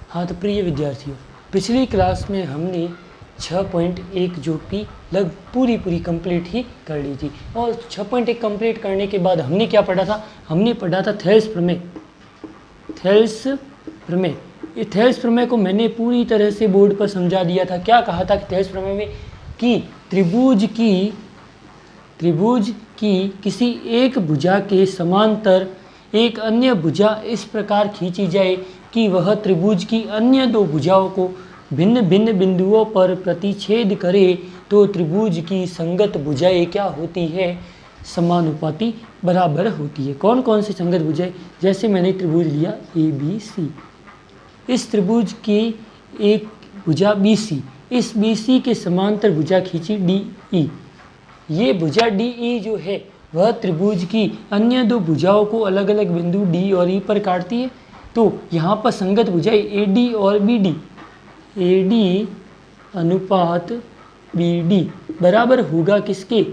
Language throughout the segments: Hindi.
हाँ तो प्रिय विद्यार्थियों, पिछली क्लास में हमने 6.1 जो कि पूरी कंप्लीट ही कर ली थी। और 6.1 कंप्लीट करने के बाद हमने क्या पढ़ा था? हमने पढ़ा था थेल्स प्रमेय। इस थेल्स प्रमेय को मैंने पूरी तरह से बोर्ड पर समझा दिया था। क्या कहा था कि थेल्स प्रमेय में कि त्रिभुज की किसी एक भुजा के समांतर एक अन्य भुजा इस प्रकार खींची जाए कि वह त्रिभुज की अन्य दो भुजाओं को भिन्न भिन्न बिंदुओं पर प्रतिच्छेद करे, तो त्रिभुज की संगत भुजाएं क्या होती है? समानुपाती बराबर होती है। कौन कौन सी संगत भुजाएं? जैसे मैंने त्रिभुज लिया ABC, इस त्रिभुज की एक भुजा BC, इस BC के समांतर भुजा खींची DE। ये भुजा DE जो है वह त्रिभुज की अन्य दो भुजाओं को अलग अलग बिंदु D और E पर काटती है। तो यहाँ पर संगत भुजाएं AD और BD, AD अनुपात BD बराबर होगा किसके?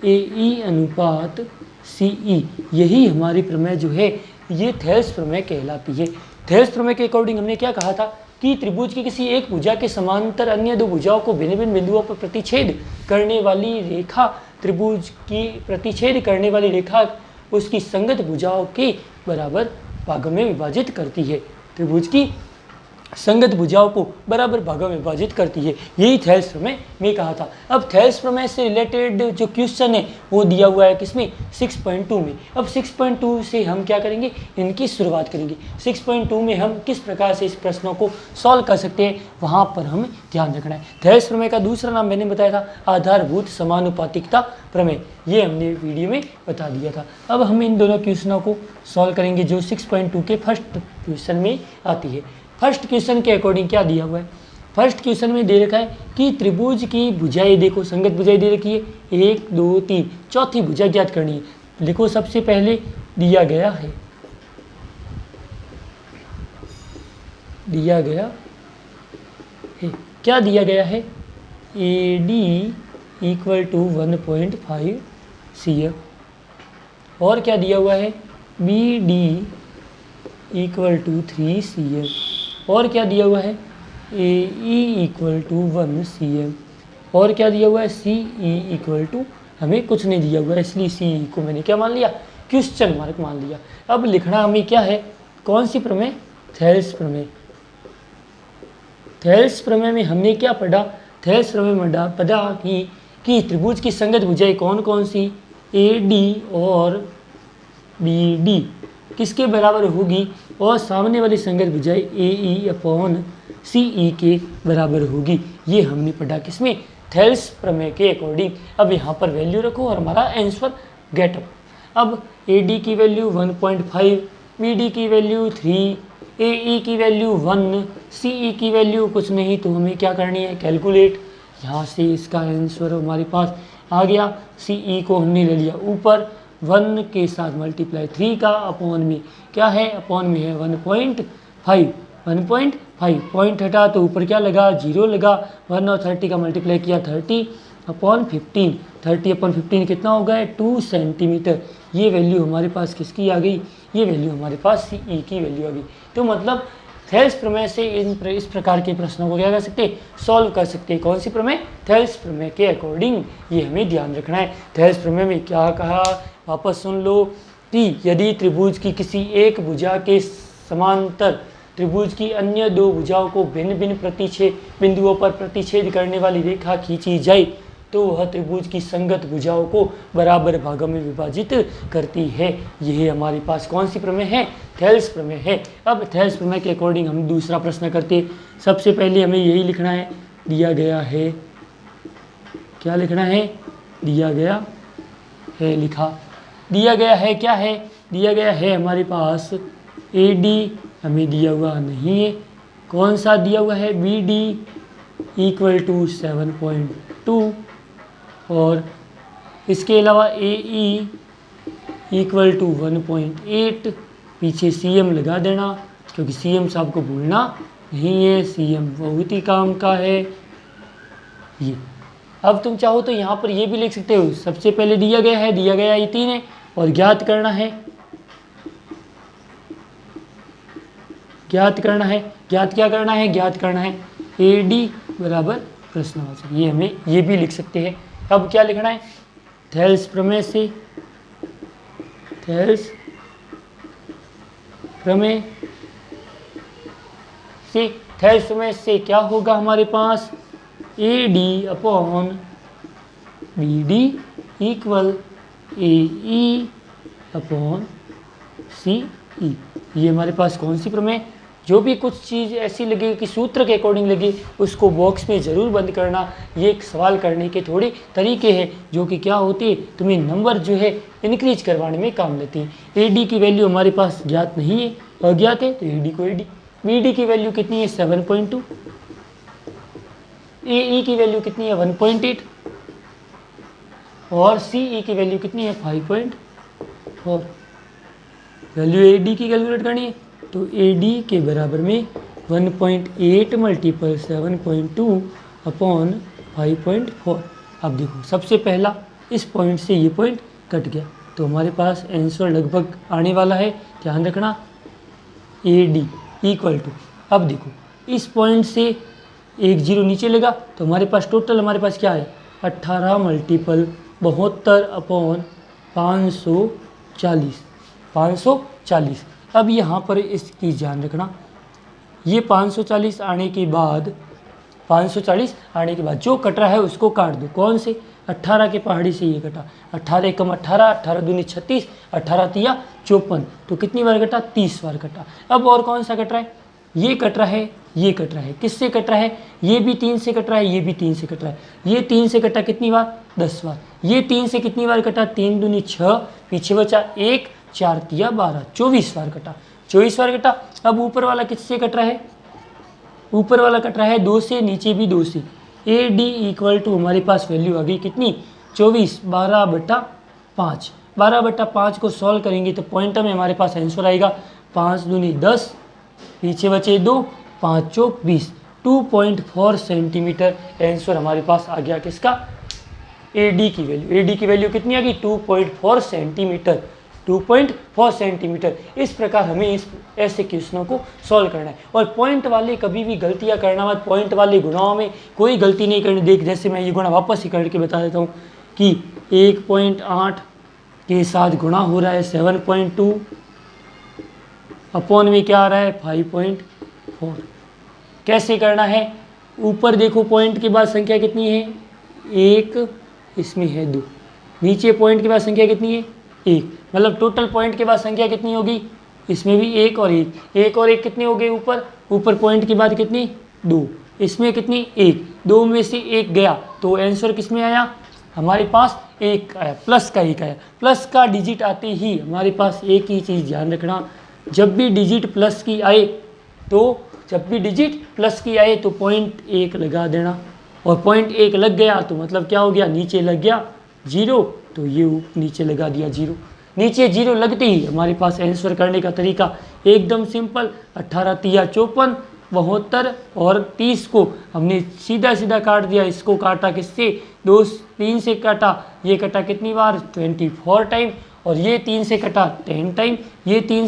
AE अनुपात CE। यही हमारी प्रमेय जो है ये थेल्स प्रमेय कहलाती है। थेल्स प्रमेय के अकॉर्डिंग हमने क्या कहा था कि त्रिभुज की किसी एक भुजा के समांतर अन्य दो भुजाओं को भिन्न भिन्न बिंदुओं पर प्रतिच्छेद करने वाली रेखा, त्रिभुज की प्रतिच्छेद करने वाली रेखा उसकी संगत भुजाओं के बराबर भागों में विभाजित करती है। त्रिभुज की संगत भुजाओं को बराबर भागों में विभाजित करती है। यही थेल्स प्रमेय में कहा था। अब थेल्स प्रमेय से रिलेटेड जो क्वेश्चन है वो दिया हुआ है किसमें? 6.2 में। अब 6.2 से हम क्या करेंगे? इनकी शुरुआत करेंगे। 6.2 में हम किस प्रकार से इस प्रश्नों को सॉल्व कर सकते हैं वहाँ पर हमें ध्यान रखना है। थेल्स प्रमेय का दूसरा नाम मैंने बताया था आधारभूत समानुपातिकता प्रमेय। ये हमने वीडियो में बता दिया था। अब हम इन दोनों क्वेश्चनों को सॉल्व करेंगे जो 6.2 के फर्स्ट क्वेश्चन में आती है। फर्स्ट क्वेश्चन के अकॉर्डिंग क्या दिया हुआ है? फर्स्ट क्वेश्चन में दे रखा है कि त्रिभुज की भुजाएं, देखो संगत भुजाएं दे रखी है 1 2 3, चौथी भुजा ज्ञात करनी है। देखो सबसे पहले दिया गया है क्या दिया गया है? AD = 1.5 cm। और क्या दिया हुआ है? BD = 3 cm। और क्या दिया हुआ है? AE = 1 cm। और क्या दिया हुआ है? CE हमें कुछ नहीं दिया हुआ है, इसलिए CE को मैंने क्या मान लिया? क्वेश्चन मार्क मान लिया। अब लिखना हमें क्या है? कौन सी प्रमेय? थेल्स प्रमेय। थेल्स प्रमेय में हमने क्या पढ़ा? थेल्स प्रमेय में पढ़ा कि त्रिभुज की संगत भुजाएं कौन कौन सी? AD और BD किसके बराबर होगी? और सामने वाली संगत भुजाएं AE/CE के बराबर होगी। ये हमने पढ़ा किसमें? थेल्स प्रमेय के अकॉर्डिंग। अब यहाँ पर वैल्यू रखो और हमारा आंसर गेट अप। अब AD की वैल्यू 1.5, BD की वैल्यू 3, AE की वैल्यू 1, CE की वैल्यू कुछ नहीं, तो हमें क्या करनी है? कैलकुलेट। यहाँ से इसका आंसर हमारे पास आ गया। CE को हमने ले लिया ऊपर, 1 के साथ मल्टीप्लाई 3 का, अपॉन में क्या है? अपॉन में है 1.5। 1.5 पॉइंट हटा तो ऊपर क्या लगा? 0 लगा। 1 और 30 का मल्टीप्लाई किया 30/15। 30/15 कितना हो गया? 2 सेंटीमीटर। ये वैल्यू हमारे पास किसकी आ गई? ये वैल्यू हमारे पास CE की वैल्यू आ गई। तो मतलब थेल्स प्रमेय से इस प्रकार के प्रश्नों को क्या कर सकते हैं? सॉल्व कर सकते हैं। कौन सी प्रमेय? थेल्स प्रमेय के अकॉर्डिंग। ये हमें ध्यान रखना है। थेल्स प्रमेय में क्या कहा? वापस सुन लो कि यदि त्रिभुज की किसी एक भुजा के समांतर त्रिभुज की अन्य दो भुजाओं को भिन्न भिन्न बिंदुओं पर प्रतिच्छेद करने वाली रेखा खींची जाए, तो वह त्रिभुज की संगत भुजाओं को बराबर भागों में विभाजित करती है। यह हमारे पास कौन सी प्रमेय है? थेल्स प्रमेय है। अब थेल्स प्रमेय के अकॉर्डिंग हम दूसरा प्रश्न करते हैं। सबसे पहले हमें यही लिखना है, दिया गया है। क्या लिखना है? दिया गया है लिखा। दिया गया है क्या है? दिया गया है हमारे पास AD हमें दिया हुआ नहीं है। कौन सा दिया हुआ है? BD = 7.2। और इसके अलावा AE = 1.8। पीछे CM लगा देना, क्योंकि CM साहब को भूलना नहीं है। CM बहुत ही काम का है ये। अब तुम चाहो तो यहाँ पर ये भी लिख सकते हो। सबसे पहले दिया गया है, दिया गया ये 3 है, और ज्ञात करना है ज्ञात करना है, ज्ञात क्या करना है, ज्ञात करना है AD बराबर प्रश्नवाचक, ये हमें ये भी लिख सकते हैं। अब क्या लिखना है, थेल्स प्रमेय से, थेल्स प्रमेय से, थेल्स प्रमेय से क्या होगा हमारे पास, AD upon BD equal AE upon CE। ये हमारे पास कौन सी प्रमेय, जो भी कुछ चीज़ ऐसी लगे कि सूत्र के अकॉर्डिंग लगे उसको बॉक्स में ज़रूर बंद करना। ये एक सवाल करने के थोड़े तरीके हैं जो कि क्या होती है, तुम्हें नंबर जो है इंक्रीज करवाने में काम लेती है। AD की वैल्यू हमारे पास ज्ञात नहीं है, अज्ञात है, तो AD को AD। BD की वैल्यू कितनी है 7.2, AE की वैल्यू कितनी है 1.8 और CE की वैल्यू कितनी है 5.4। वैल्यू AD की कैलकुलेट करनी है, तो AD के बराबर में 1.8 मल्टीपल 7.2 अपॉन 5.4। अब देखो सबसे पहला इस पॉइंट से ये पॉइंट कट गया, तो हमारे पास आंसर लगभग आने वाला है, ध्यान रखना AD इक्वल टू, अब देखो इस पॉइंट से एक जीरो नीचे लगा, तो हमारे पास टोटल हमारे पास क्या है 18 मल्टीपल 72 अपॉन 540। अब यहाँ पर इसकी ध्यान रखना, ये 540 आने के बाद 540 आने के बाद जो कट रहा है उसको काट दो, कौन से 18 के पहाड़ी से ये कटा, 18 कम 18, 18 दूनी 36, 18 तिया 54, तो कितनी बार कटा 30 बार कटा। अब और कौन सा कट रहा है, ये कट रहा है, ये कट रहा है, किससे कट रहा है, ये भी 3 से कट रहा है, ये भी 3 से कट रहा है, ये 3 से कटा कितनी बार 10 बार, ये 3 से कितनी बार कटा 3 दूनी 6, पीछे बचा 1, 4 तिया 12, 24 बार कटा, 24 बार कटा। अब ऊपर वाला किससे कट रहा है, ऊपर वाला कट रहा है 2 से, नीचे भी 2 से। AD इक्वल टू हमारे पास वैल्यू आ गई कितनी 24, 12/5, 12/5 को सॉल्व करेंगे तो पॉइंट में हमारे पास आंसर आएगा 5 दूनी 10, पीछे बचे 2, 5 चौक 20, 2.4 सेंटीमीटर आंसर हमारे पास आ गया किसका, AD की वैल्यू। AD की वैल्यू कितनी आ गई 2.4 सेंटीमीटर, 2.4 सेंटीमीटर। इस प्रकार हमें इस ऐसे क्वेश्चनों को सॉल्व करना है। और पॉइंट वाले कभी भी गलतियां करना मत, पॉइंट वाले गुणाओं में कोई गलती नहीं करनी। देख जैसे मैं ये गुणा वापस ही करके बता देता हूँ कि 1.8 के साथ गुणा हो रहा है 7.2 अपॉन में क्या आ रहा है 5.4। कैसे करना है, ऊपर देखो पॉइंट के बाद संख्या कितनी है 1, इसमें है 2, नीचे पॉइंट के बाद संख्या कितनी है 1, मतलब टोटल पॉइंट के बाद संख्या कितनी होगी, इसमें भी 1 और 1, 1 और 1 कितनी हो गई ऊपर पॉइंट के बाद कितनी 2, इसमें कितनी 1, 2 में से 1 गया तो आंसर किस में आया हमारे पास 1 आया, प्लस का 1 आया। प्लस का डिजिट आते ही हमारे पास एक ही चीज़ ध्यान रखना, जब भी डिजिट प्लस की आए तो पॉइंट 1 लगा देना, और पॉइंट 1 लग गया तो मतलब क्या हो गया, नीचे लग गया 0, तो ये नीचे लगा दिया 0। नीचे 0 लगते ही हमारे पास आंसर करने का तरीका एकदम सिंपल, 18 तिया 54, 72 और 30 को हमने सीधा सीधा काट दिया। इसको काटा किससे 2, 3 से काटा, ये कटा कितनी बार 24 टाइम, और ये 3 से कटा 10 टाइम, ये 2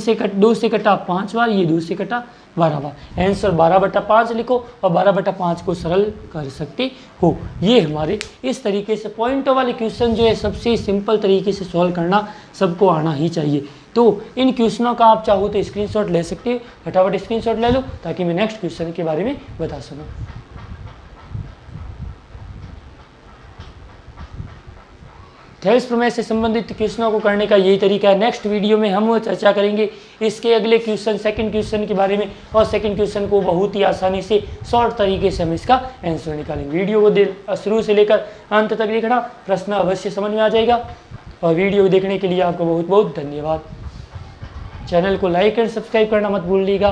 से कटा 5 बार, ये 2 से कटा 12 बार। आंसर 12/5 लिखो और 12/5 को सरल कर सकते हो। ये हमारे इस तरीके से पॉइंटों वाले क्वेश्चन जो है सबसे सिंपल तरीके से सॉल्व करना सबको आना ही चाहिए। तो इन क्वेश्चनों का आप चाहो तो स्क्रीनशॉट ले सकते हो, फटाफट स्क्रीनशॉट ले लो ताकि मैं नेक्स्ट क्वेश्चन के बारे में बता सकूँ। थेल्स प्रमेय से संबंधित क्वेश्चनों को करने का यही तरीका है। नेक्स्ट वीडियो में हम चर्चा करेंगे इसके अगले क्वेश्चन, सेकंड क्वेश्चन के बारे में, और सेकंड क्वेश्चन को बहुत ही आसानी से शॉर्ट तरीके से हम इसका आंसर निकालेंगे। वीडियो को शुरू से लेकर अंत तक देखना, प्रश्न अवश्य समझ में आ जाएगा। और वीडियो देखने के लिए आपको बहुत बहुत धन्यवाद। चैनल को लाइक एंड सब्सक्राइब करना मत भूलिएगा।